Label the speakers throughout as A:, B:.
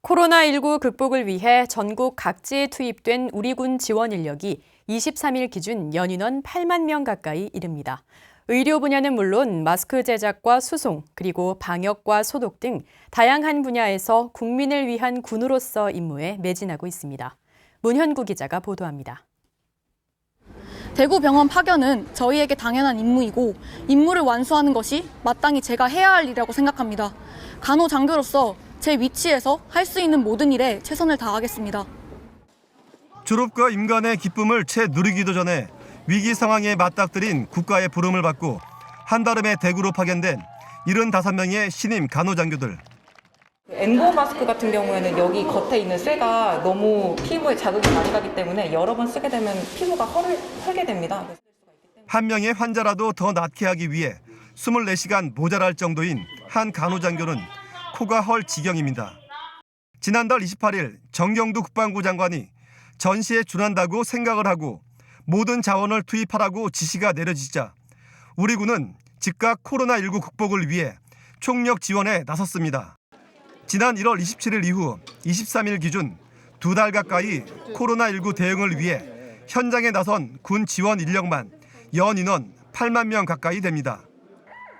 A: 코로나19 극복을 위해 전국 각지에 투입된 우리 군 지원 인력이 23일 기준 연인원 8만 명 가까이 이릅니다. 의료 분야는 물론 마스크 제작과 수송, 그리고 방역과 소독 등 다양한 분야에서 국민을 위한 군으로서 임무에 매진하고 있습니다. 문현구 기자가 보도합니다.
B: 대구병원 파견은 저희에게 당연한 임무이고 임무를 완수하는 것이 마땅히 제가 해야 할 일이라고 생각합니다. 간호장교로서 제 위치에서 할 수 있는 모든 일에 최선을 다하겠습니다.
C: 졸업과 임관의 기쁨을 채 누리기도 전에 위기 상황에 맞닥뜨린 국가의 부름을 받고 한달음에 대구로 파견된 75명의 신임 간호장교들.
D: N95 마스크 같은 경우에는 여기 겉에 있는 쇠가 너무 피부에 자극이 많이 가기 때문에 여러 번 쓰게 되면 피부가 헐게 됩니다.
C: 한 명의 환자라도 더 낫게 하기 위해 24시간 모자랄 정도인 한 간호장교는 코가 헐 지경입니다. 지난달 28일 정경두 국방부 장관이 전시에 준한다고 생각을 하고 모든 자원을 투입하라고 지시가 내려지자 우리 군은 즉각 코로나19 극복을 위해 총력 지원에 나섰습니다. 지난 1월 27일 이후 23일 기준 2달 가까이 코로나19 대응을 위해 현장에 나선 군 지원 인력만 연인원 8만 명 가까이 됩니다.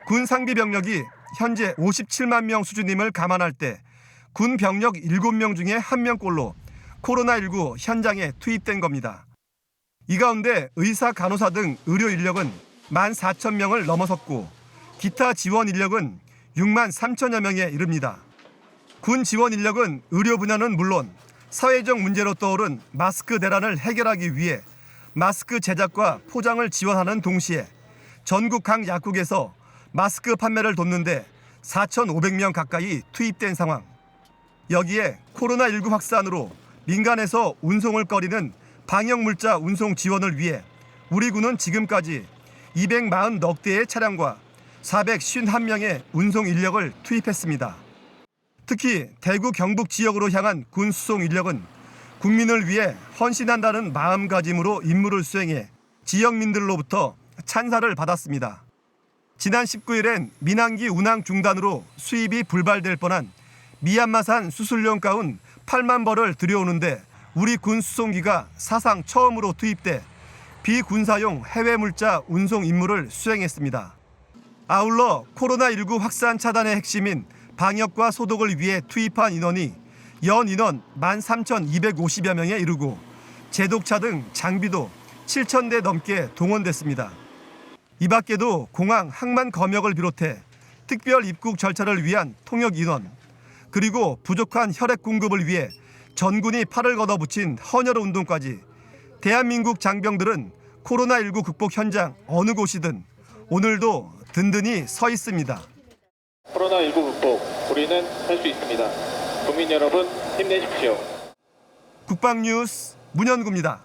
C: 군 상비 병력이 현재 57만 명 수준임을 감안할 때 군 병력 7명 중에 1명꼴로 코로나19 현장에 투입된 겁니다. 이 가운데 의사, 간호사 등 의료 인력은 14,000명을 넘어섰고 기타 지원 인력은 6만 3천여 명에 이릅니다. 군 지원 인력은 의료 분야는 물론 사회적 문제로 떠오른 마스크 대란을 해결하기 위해 마스크 제작과 포장을 지원하는 동시에 전국 각 약국에서 마스크 판매를 돕는데 4,500명 가까이 투입된 상황. 여기에 코로나19 확산으로 민간에서 운송을 꺼리는 방역물자 운송 지원을 위해 우리 군은 지금까지 240넉 대의 차량과 451명의 운송 인력을 투입했습니다. 특히 대구 경북 지역으로 향한 군 수송 인력은 국민을 위해 헌신한다는 마음가짐으로 임무를 수행해 지역민들로부터 찬사를 받았습니다. 지난 19일엔 민항기 운항 중단으로 수입이 불발될 뻔한 미얀마산 수술용 가운 8만 벌을 들여오는데 우리 군 수송기가 사상 처음으로 투입돼 비군사용 해외 물자 운송 임무를 수행했습니다. 아울러 코로나19 확산 차단의 핵심인 방역과 소독을 위해 투입한 인원이 연인원 13,250여 명에 이르고 제독차 등 장비도 7,000대 넘게 동원됐습니다. 이 밖에도 공항 항만 검역을 비롯해 특별 입국 절차를 위한 통역 인원, 그리고 부족한 혈액 공급을 위해 전군이 팔을 걷어붙인 헌혈 운동까지 대한민국 장병들은 코로나19 극복 현장 어느 곳이든 오늘도 든든히 서 있습니다.
E: 코로나19 극복, 우리는 할 수 있습니다. 국민 여러분 힘내십시오.
C: 국방뉴스 문현구입니다.